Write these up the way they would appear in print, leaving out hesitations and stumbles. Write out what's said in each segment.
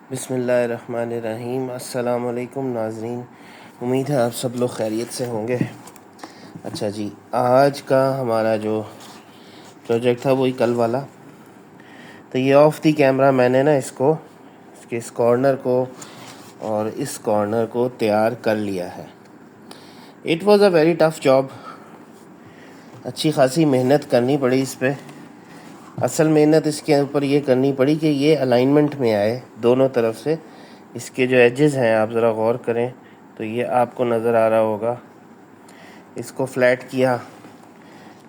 बिस्मिल्लाहिर्रहमानिर्रहीम। अस्सलाम वालेकुम नाज़रीन, उम्मीद है आप सब लोग खैरियत से होंगे। अच्छा जी, आज का हमारा जो प्रोजेक्ट था वही कल वाला। तो ये ऑफ दी कैमरा मैंने ना इसके इस कॉर्नर को और इस कॉर्नर को तैयार कर लिया है। It was a very tough job, अच्छी खासी मेहनत करनी पड़ी इस पर। असल मेहनत इसके ऊपर ये करनी पड़ी कि ये अलाइनमेंट में आए दोनों तरफ से। इसके जो एजेस हैं आप ज़रा गौर करें तो ये आपको नज़र आ रहा होगा। इसको फ्लैट किया,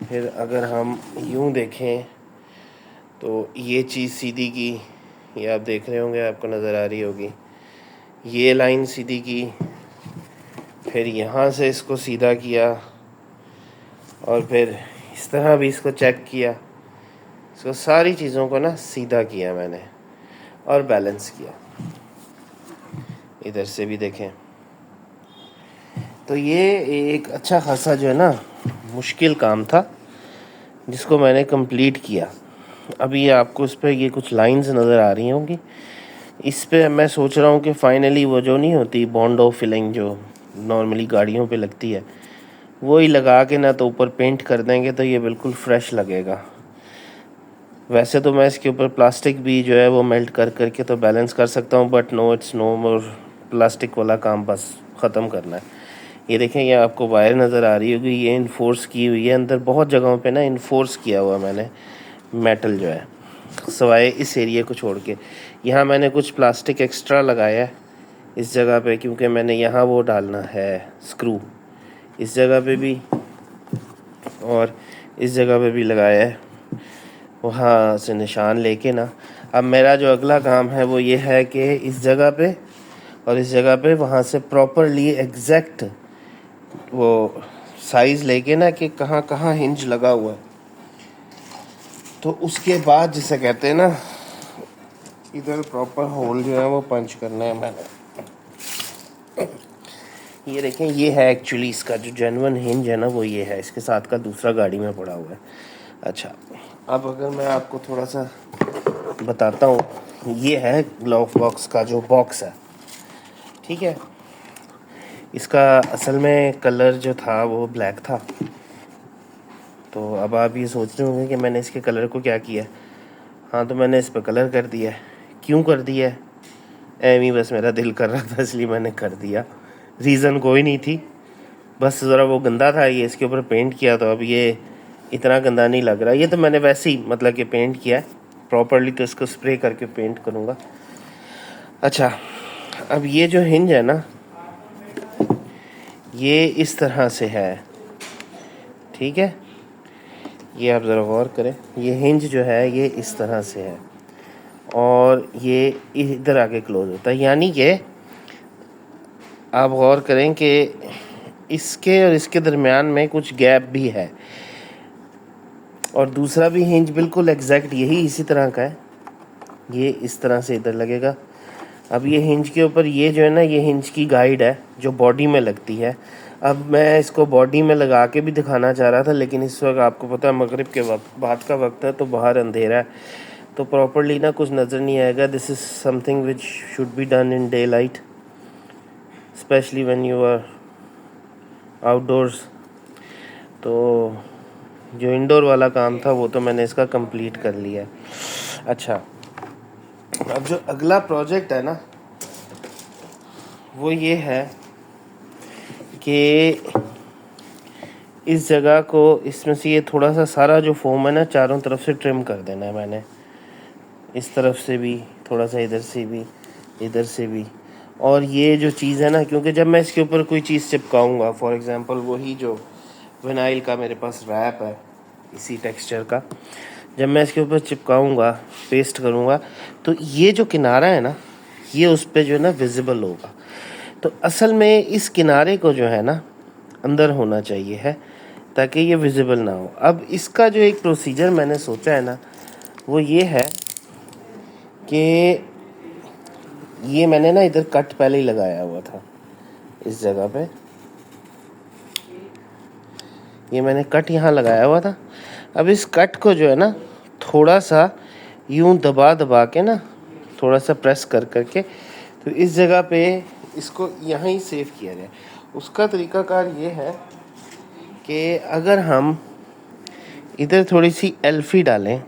फिर अगर हम यूं देखें तो ये चीज़ सीधी की, ये आप देख रहे होंगे, आपको नज़र आ रही होगी। ये लाइन सीधी की, फिर यहाँ से इसको सीधा किया और फिर इस तरह भी इसको चेक किया। इसको सारी चीज़ों को ना सीधा किया मैंने और बैलेंस किया। इधर से भी देखें तो ये एक अच्छा खासा जो है ना मुश्किल काम था जिसको मैंने कंप्लीट किया। अभी आपको इस पर ये कुछ लाइंस नज़र आ रही होंगी। इस पे मैं सोच रहा हूँ कि फाइनली वो जो नहीं होती बॉन्डो फिलिंग जो नॉर्मली गाड़ियों पे लगती है, वो ही लगा के ना तो ऊपर पेंट कर देंगे तो ये बिल्कुल फ्रेश लगेगा। वैसे तो मैं इसके ऊपर प्लास्टिक भी जो है वो मेल्ट कर करके तो बैलेंस कर सकता हूँ, but no it's no more. Plastic वाला काम बस ख़त्म करना है। ये देखें, ये आपको वायर नज़र आ रही होगी, ये इन्फोर्स की हुई है अंदर बहुत जगहों पे ना, इन्फोर्स किया हुआ मैंने मेटल जो है, सवाए इस एरिया को छोड़ के। यहाँ मैंने कुछ प्लास्टिक एक्स्ट्रा लगाया है इस जगह पे, क्योंकि मैंने यहाँ वो डालना है स्क्रू, इस जगह पे भी और इस जगह पे भी लगाया है, वहाँ से निशान लेके ना। अब मेरा जो अगला काम है वो ये है कि इस जगह पे और इस जगह पे वहाँ से प्रॉपरली एग्जैक्ट वो साइज़ लेके ना कि कहाँ कहाँ हिंज लगा हुआ है, तो उसके बाद जिसे कहते हैं ना इधर प्रॉपर होल जो है वो पंच करना है मैंने। ये देखें, ये है एक्चुअली इसका जो जेन्युइन हिंज है ना वो ये है, इसके साथ का दूसरा गाड़ी में पड़ा हुआ है। अच्छा, अब अगर मैं आपको थोड़ा सा बताता हूँ, ये है ग्लव बॉक्स का जो बॉक्स है, ठीक है। इसका असल में कलर जो था वो ब्लैक था। तो अब आप ये सोच रहे होंगे कि मैंने इसके कलर को क्या किया। हाँ, तो मैंने इस पर कलर कर दिया है। क्यों कर दिया है? एम ही बस मेरा दिल कर रहा था इसलिए मैंने कर दिया, रीज़न कोई नहीं थी, बस ज़रा वो गंदा था, ये इसके ऊपर पेंट किया तो अब ये इतना गंदा नहीं लग रहा। ये तो मैंने वैसे ही मतलब कि पेंट किया है प्रॉपरली, तो इसको स्प्रे करके पेंट करूँगा। अच्छा, अब ये जो हिंज है ना ये इस तरह से है, ठीक है। ये आप ज़रा गौर करें, ये हिंज जो है ये इस तरह से है और ये इधर आके क्लोज होता है, यानी कि आप गौर करें कि इसके और इसके दरमियान में कुछ गैप भी है। और दूसरा भी हिंज बिल्कुल एग्जैक्ट यही इसी तरह का है, ये इस तरह से इधर लगेगा। अब ये हिंज के ऊपर ये जो है ना, ये हिंज की गाइड है जो बॉडी में लगती है। अब मैं इसको बॉडी में लगा के भी दिखाना चाह रहा था, लेकिन इस वक्त आपको पता है मगरिब के वक्त बाद का वक्त है तो बाहर अंधेरा है, तो प्रॉपरली ना कुछ नज़र नहीं आएगा। This is something which should be done in daylight, specially when you are outdoors. तो जो इंडोर वाला काम था वो तो मैंने इसका कंप्लीट कर लिया है। अच्छा, अब जो अगला प्रोजेक्ट है ना वो ये है कि इस जगह को, इसमें से ये थोड़ा सा सारा जो फोम है ना चारों तरफ से ट्रिम कर देना है मैंने, इस तरफ से भी थोड़ा सा, इधर से भी, इधर से भी। और ये जो चीज़ है ना, क्योंकि जब मैं इसके ऊपर कोई चीज़ चिपकाऊंगा, फॉर एग्जांपल वही जो विनाइल का मेरे पास रैप है इसी टेक्सचर का, जब मैं इसके ऊपर चिपकाऊंगा, पेस्ट करूंगा, तो ये जो किनारा है ना ये उस पर जो है ना विजिबल होगा। तो असल में इस किनारे को जो है ना अंदर होना चाहिए है ताकि ये विजिबल ना हो। अब इसका जो एक प्रोसीजर मैंने सोचा है ना वो ये है कि ये मैंने ना इधर कट पहले ही लगाया हुआ था इस जगह पे, ये मैंने कट यहाँ लगाया हुआ था। अब इस कट को जो है ना थोड़ा सा यूं दबा दबा के ना थोड़ा सा प्रेस कर करके, तो इस जगह पे इसको यहाँ ही सेव किया जाए। उसका तरीकाकार ये है कि अगर हम इधर थोड़ी सी एल्फी डालें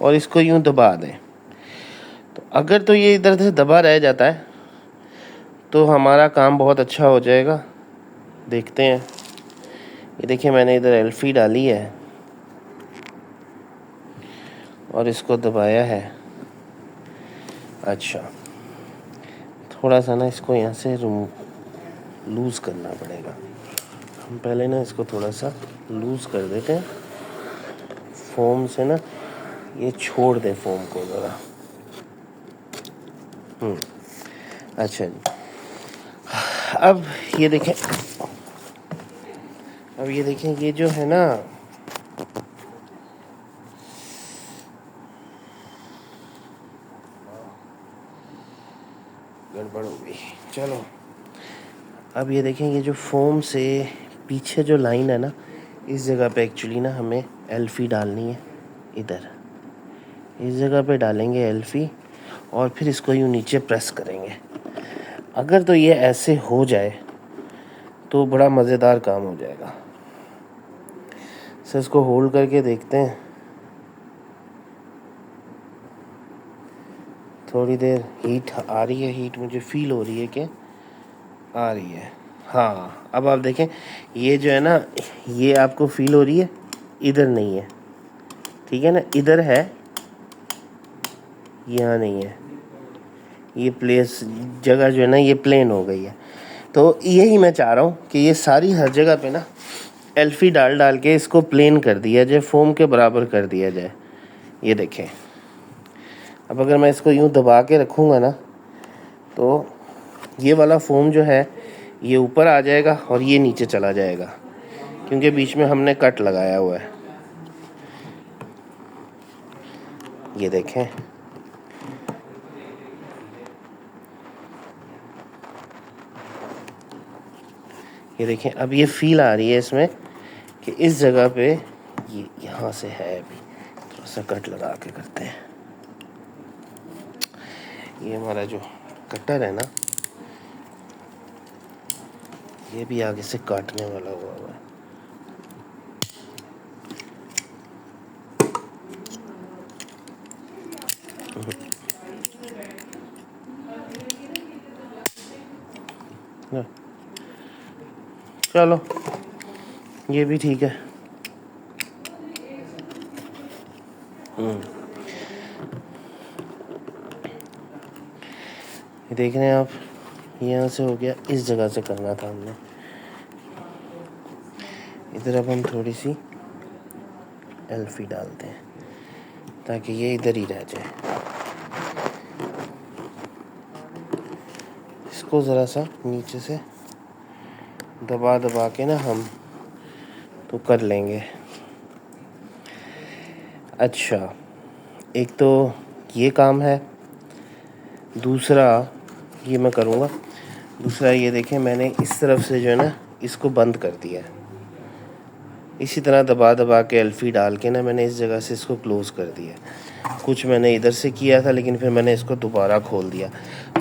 और इसको यूँ दबा दें, तो अगर तो ये इधर से दबा रह जाता है तो हमारा काम बहुत अच्छा हो जाएगा। देखते हैं, ये देखिए मैंने इधर एल्फी डाली है और इसको दबाया है। अच्छा, थोड़ा सा ना इसको यहाँ से लूज़ करना पड़ेगा। हम पहले ना इसको थोड़ा सा लूज़ कर देते हैं, फोम से ना ये छोड़ दें फोम को ज़रा। अच्छा जी, अब ये देखें, ये जो है ना, गड़बड़ हो गई। चलो, अब ये देखें, ये जो फोम से पीछे जो लाइन है ना, इस जगह पे एक्चुअली ना हमें एल्फी डालनी है। इधर इस जगह पे डालेंगे एल्फी और फिर इसको यूँ नीचे प्रेस करेंगे। अगर तो ये ऐसे हो जाए तो बड़ा मज़ेदार काम हो जाएगा। सर इसको होल्ड करके देखते हैं, थोड़ी देर। हीट आ रही है, हीट मुझे फील हो रही है कि आ रही है। हाँ, अब आप देखें, ये जो है ना, ये आपको फील हो रही है, इधर नहीं है, ठीक है ना, इधर है, यहाँ नहीं है। ये प्लेस जगह जो है ना, ये प्लेन हो गई है। तो यही मैं चाह रहा हूँ कि ये सारी हर जगह पे ना एल्फी डाल डाल के इसको प्लेन कर दिया जाए, फोम के बराबर कर दिया जाए। ये देखें, अब अगर मैं इसको यूँ दबा के रखूँगा ना, तो ये वाला फोम जो है ये ऊपर आ जाएगा और ये नीचे चला जाएगा, क्योंकि बीच में हमने कट लगाया हुआ है। ये देखें, ये देखें, अब ये फील आ रही है इसमें कि इस जगह पे ये यहाँ से है। अभी थोड़ा सा कट लगा के करते हैं। ये हमारा जो कटर है ना, ये भी आगे से काटने वाला हुआ है। चलो, ये भी ठीक है। देख रहे हैं आप, यहाँ से हो गया, इस जगह से करना था हमने। इधर अब हम थोड़ी सी एल्फी डालते हैं ताकि ये इधर ही रह जाए। इसको ज़रा सा नीचे से दबा दबा के ना हम तो कर लेंगे। अच्छा, एक तो ये काम है, दूसरा ये मैं करूँगा। दूसरा ये देखें, मैंने इस तरफ से जो है ना इसको बंद कर दिया है। इसी तरह दबा दबा के एल्फी डाल के ना मैंने इस जगह से इसको क्लोज़ कर दिया। कुछ मैंने इधर से किया था, लेकिन फिर मैंने इसको दोबारा खोल दिया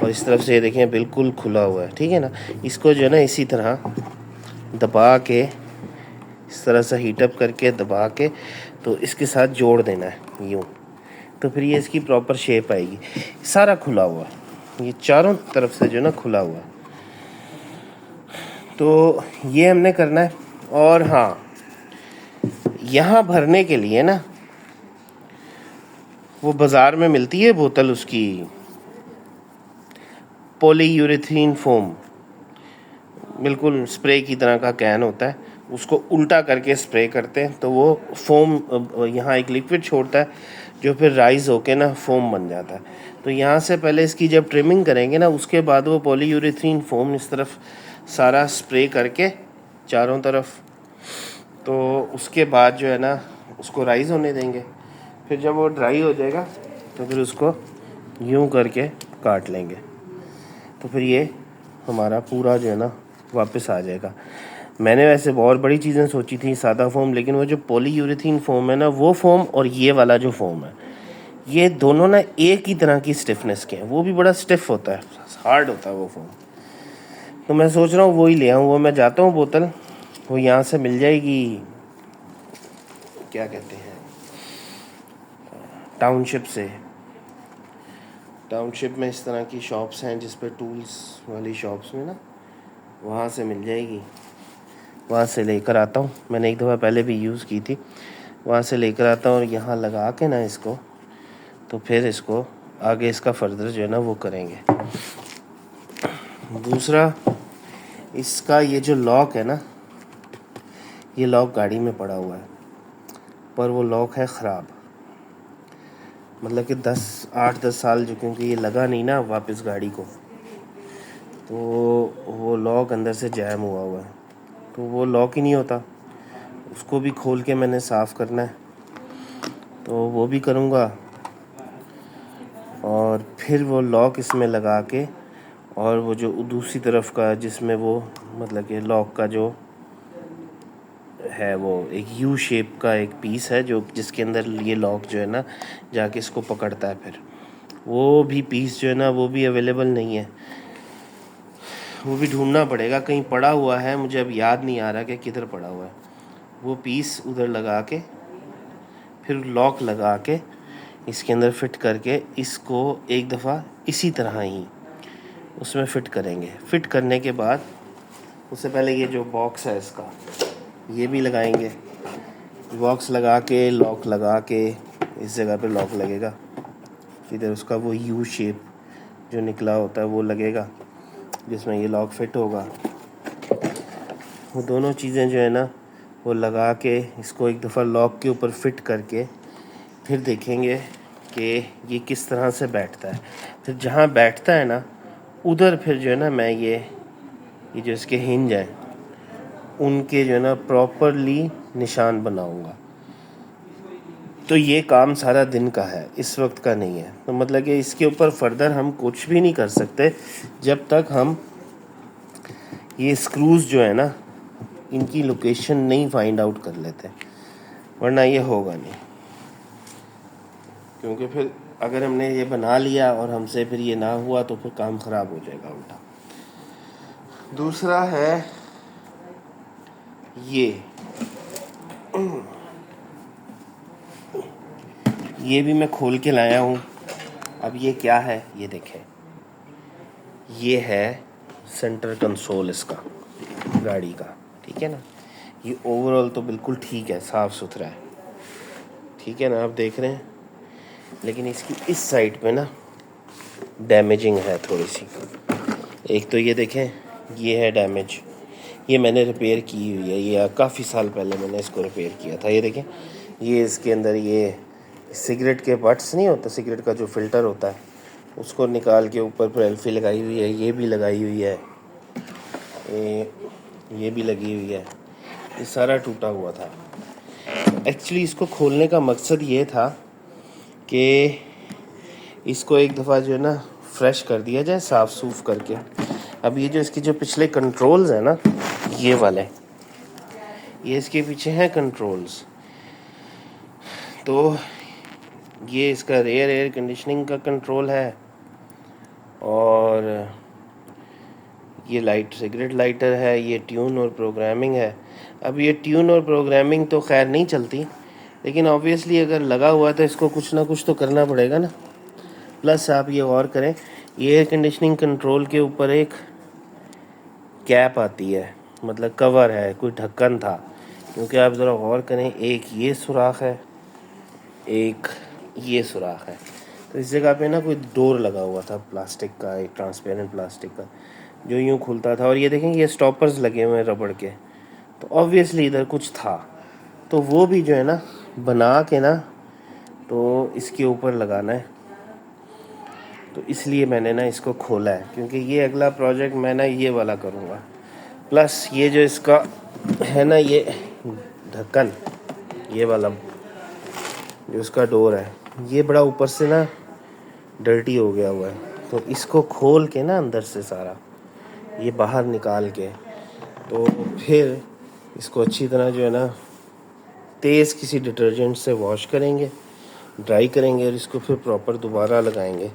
और इस तरफ से ये देखें बिल्कुल खुला हुआ है, ठीक है ना। इसको जो है ना इसी तरह दबा के, इस तरह से हीटअप करके दबा के, तो इसके साथ जोड़ देना है यूँ, तो फिर ये इसकी प्रॉपर शेप आएगी। सारा खुला हुआ है, ये चारों तरफ से जो है ना खुला हुआ है। तो ये हमने करना है। और हाँ, यहाँ भरने के लिए ना वो बाज़ार में मिलती है बोतल, उसकी पॉलीयूरेथीन फोम, बिल्कुल स्प्रे की तरह का कैन होता है, उसको उल्टा करके स्प्रे करते हैं तो वो फोम यहाँ एक लिक्विड छोड़ता है जो फिर राइज होके ना फोम बन जाता है। तो यहाँ से पहले इसकी जब ट्रिमिंग करेंगे ना, उसके बाद वो पॉलीयूरेथीन फोम इस तरफ सारा स्प्रे करके चारों तरफ, तो उसके बाद जो है ना उसको राइज होने देंगे। फिर जब वो ड्राई हो जाएगा तो फिर उसको यूँ करके काट लेंगे, तो फिर ये हमारा पूरा जो है ना वापस आ जाएगा। मैंने वैसे बहुत बड़ी चीज़ें सोची थी, सादा फोम, लेकिन वो जो पॉलीयूरेथीन फोम है ना, वो फोम और ये वाला जो फोम है, ये दोनों ना एक ही तरह की स्टिफनेस के हैं, वो भी बड़ा स्टिफ होता है, हार्ड होता है वो फ़ोन। तो मैं सोच रहा हूँ वो ही ले आऊँ। वो मैं जाता हूँ बोतल, वो यहाँ से मिल जाएगी, क्या कहते हैं, टाउनशिप से। टाउनशिप में इस तरह की शॉप्स हैं जिस पे टूल्स वाली शॉप्स में ना, वहाँ से मिल जाएगी। वहाँ से लेकर आता हूँ, मैंने एक दफ़ा पहले भी यूज़ की थी। वहाँ से लेकर आता हूँ और यहाँ लगा के ना इसको, तो फिर इसको आगे इसका फर्दर जो है ना वो करेंगे। दूसरा, इसका ये जो लॉक है ना, ये लॉक गाड़ी में पड़ा हुआ है, पर वो लॉक है ख़राब। मतलब कि 8-10 साल जो, क्योंकि ये लगा नहीं ना वापस गाड़ी को, तो वो लॉक अंदर से जैम हुआ है, तो वो लॉक ही नहीं होता। उसको भी खोल के मैंने साफ़ करना है, तो वो भी करूँगा। और फिर वो लॉक इसमें लगा के, और वो जो दूसरी तरफ का जिसमें वो मतलब कि लॉक का जो है वो एक यू शेप का एक पीस है जो जिसके अंदर ये लॉक जो है ना जाके इसको पकड़ता है, फिर वो भी पीस जो है ना वो भी अवेलेबल नहीं है। वो भी ढूंढना पड़ेगा, कहीं पड़ा हुआ है, मुझे अब याद नहीं आ रहा कि किधर पड़ा हुआ है। वो पीस उधर लगा के फिर लॉक लगा के इसके अंदर फिट करके इसको एक दफ़ा इसी तरह ही उसमें फ़िट करेंगे। फ़िट करने के बाद उससे पहले ये जो बॉक्स है इसका ये भी लगाएंगे। बॉक्स लगा के लॉक लगा के इस जगह पे लॉक लगेगा, इधर उसका वो यू शेप जो निकला होता है वो लगेगा जिसमें ये लॉक फिट होगा। वो दोनों चीज़ें जो है ना वो लगा के इसको एक दफ़ा लॉक के ऊपर फिट करके फिर देखेंगे कि ये किस तरह से बैठता है। फिर जहाँ बैठता है ना उधर फिर जो है ना मैं ये जो इसके हिंज हैं उनके जो है ना प्रॉपरली निशान बनाऊंगा। तो ये काम सारा दिन का है, इस वक्त का नहीं है। तो मतलब कि इसके ऊपर फर्दर हम कुछ भी नहीं कर सकते जब तक हम ये स्क्रूज़ जो है ना इनकी लोकेशन नहीं फाइंड आउट कर लेते, वरना ये होगा नहीं। क्योंकि फिर अगर हमने ये बना लिया और हमसे फिर ये ना हुआ तो फिर काम ख़राब हो जाएगा उल्टा। दूसरा है ये भी मैं खोल के लाया हूँ। अब ये क्या है ये देखें, ये है सेंटर कंसोल इसका गाड़ी का, ठीक है ना। ये ओवरऑल तो बिल्कुल ठीक है, साफ़ सुथरा है, ठीक है ना, आप देख रहे हैं। लेकिन इसकी इस साइड पे ना डैमेजिंग है थोड़ी सी। एक तो ये देखें, ये है डैमेज, ये मैंने रिपेयर की हुई है, ये काफ़ी साल पहले मैंने इसको रिपेयर किया था। ये देखें, ये इसके अंदर ये सिगरेट के बट्स नहीं होता, सिगरेट का जो फ़िल्टर होता है उसको निकाल के ऊपर पर एल्फी लगाई हुई है, ये भी लगाई हुई है, ये भी लगी हुई है। ये सारा टूटा हुआ था। एक्चुअली इसको खोलने का मकसद ये था कि इसको एक दफ़ा जो है ना फ्रेश कर दिया जाए, साफ़ सूफ करके। अब ये जो इसके जो पिछले कंट्रोल्स हैं ना, ये वाले, ये इसके पीछे हैं कंट्रोल्स। तो ये इसका रेयर एयर कंडीशनिंग का कंट्रोल है, और ये लाइट सिगरेट लाइटर है, ये ट्यून और प्रोग्रामिंग है। अब ये ट्यून और प्रोग्रामिंग तो खैर नहीं चलती, लेकिन ऑब्वियसली अगर लगा हुआ है तो इसको कुछ ना कुछ तो करना पड़ेगा ना। प्लस आप ये गौर करें, ये एयर कंडीशनिंग कंट्रोल के ऊपर एक कैप आती है, मतलब कवर है, कोई ढक्कन था। क्योंकि आप ज़रा गौर करें, एक ये सुराख है, एक ये सुराख है, तो इस जगह पे ना कोई डोर लगा हुआ था प्लास्टिक का, एक ट्रांसपेरेंट प्लास्टिक का जो यूँ खुलता था। और ये देखें ये स्टॉपर्स लगे हुए हैं रबड़ के, तो ऑब्वियसली इधर कुछ था। तो वो भी जो है ना बना के ना तो इसके ऊपर लगाना है। तो इसलिए मैंने ना इसको खोला है, क्योंकि ये अगला प्रोजेक्ट मैं ना ये वाला करूँगा। प्लस ये जो इसका है ना ये ढक्कन, ये वाला जो इसका डोर है, ये बड़ा ऊपर से ना डर्टी हो गया हुआ है। तो इसको खोल के ना अंदर से सारा ये बाहर निकाल के, तो फिर इसको अच्छी तरह जो है ना तेज़ किसी डिटर्जेंट से वॉश करेंगे। ड्राई करेंगे और इसको फिर प्रॉपर दोबारा लगाएंगे।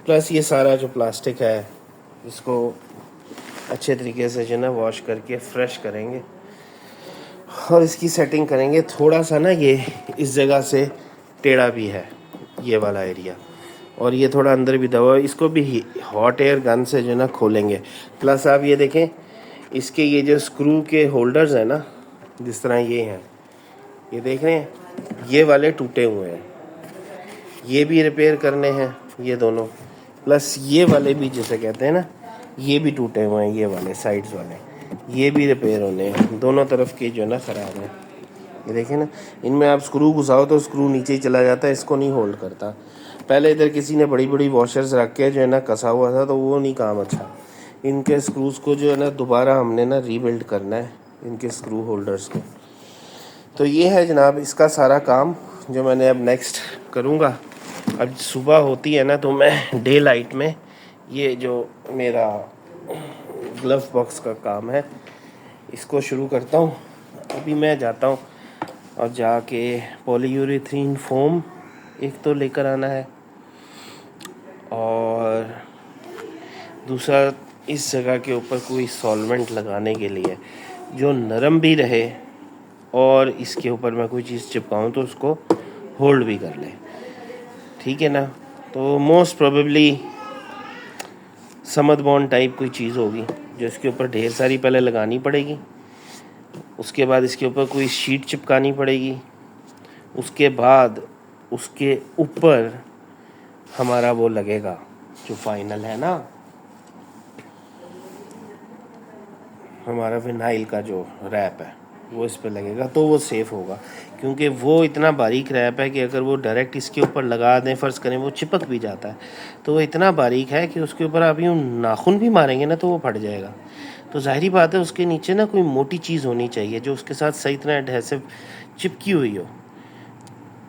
प्लस ये सारा जो प्लास्टिक है इसको अच्छे तरीके से जो ना वॉश करके फ्रेश करेंगे और इसकी सेटिंग करेंगे। थोड़ा सा ना ये इस जगह से टेढ़ा भी है ये वाला एरिया, और ये थोड़ा अंदर भी दबा, इसको भी हॉट एयर गन से जो ना खोलेंगे। प्लस आप ये देखें इसके ये जो स्क्रू के होल्डर्स हैं ना, जिस तरह ये हैं, ये देख रहे हैं, ये वाले टूटे हुए हैं, ये भी रिपेयर करने हैं ये दोनों। प्लस ये वाले भी जिसे कहते हैं ना, ये भी टूटे हुए हैं, ये वाले साइड्स वाले, ये भी रिपेयर होने हैं। दोनों तरफ के जो ना ख़राब हैं, ये देखें ना, इनमें आप स्क्रू घुसाओ तो स्क्रू नीचे ही चला जाता है, इसको नहीं होल्ड करता। पहले इधर किसी ने बड़ी बड़ी वॉशर्स रख के जो है ना कसा हुआ था, तो वो नहीं काम अच्छा। इनके स्क्रूज़ को जो है ना दोबारा हमने ना रीबिल्ड करना है, इनके स्क्रू होल्डर्स को। तो ये है जनाब इसका सारा काम जो मैंने अब नेक्स्ट करूँगा। अब सुबह होती है ना तो मैं डे लाइट में ये जो मेरा ग्लव बॉक्स का काम है इसको शुरू करता हूँ। अभी मैं जाता हूँ और जाके पॉलीयूरेथीन फोम एक तो लेकर आना है, और दूसरा इस जगह के ऊपर कोई सॉल्वेंट लगाने के लिए जो नरम भी रहे और इसके ऊपर मैं कोई चीज़ चिपकाऊँ तो उसको होल्ड भी कर ले, ठीक है ना। तो most probably Samad bond type कोई चीज़ होगी जो इसके ऊपर ढेर सारी पहले लगानी पड़ेगी, उसके बाद इसके ऊपर कोई शीट चिपकानी पड़ेगी, उसके बाद उसके ऊपर हमारा वो लगेगा जो फाइनल है ना, हमारा विनाइल का जो रैप है वो इस पे लगेगा, तो वो सेफ़ होगा। क्योंकि वो इतना बारीक रैप है कि अगर वो डायरेक्ट इसके ऊपर लगा दें, फ़र्ज़ करें वो चिपक भी जाता है, तो वो इतना बारीक है कि उसके ऊपर आप यूँ नाखून भी मारेंगे ना तो वो फट जाएगा। तो ज़ाहिरी बात है उसके नीचे ना कोई मोटी चीज़ होनी चाहिए जो उसके साथ सही तरह एडहेसिव चिपकी हुई हो,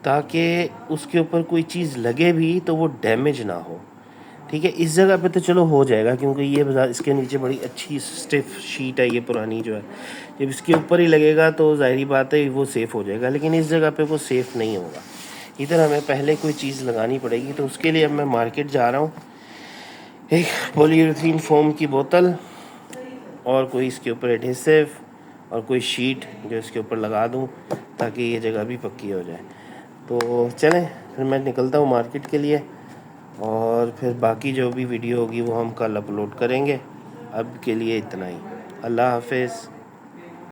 ताकि उसके ऊपर कोई चीज़ लगे भी तो वो डैमेज ना हो, ठीक है। इस जगह पे तो चलो हो जाएगा क्योंकि ये इसके नीचे बड़ी अच्छी स्टिफ शीट है ये पुरानी जो है, जब इसके ऊपर ही लगेगा तो ज़ाहिरी बात है वो सेफ़ हो जाएगा, लेकिन इस जगह पे वो सेफ़ नहीं होगा। इधर हमें पहले कोई चीज़ लगानी पड़ेगी, तो उसके लिए अब मैं मार्केट जा रहा हूँ। एक पॉलीयूरेथीन फोम की बोतल और कोई इसके ऊपर एडहेसिव और कोई शीट जो इसके ऊपर लगा दूँ ताकि ये जगह भी पक्की हो जाए। तो चलें फिर मैं निकलता हूँ मार्केट के लिए, और फिर बाकी जो भी वीडियो होगी वो हम कल अपलोड करेंगे। अब के लिए इतना ही। अल्लाह हाफ़िज़।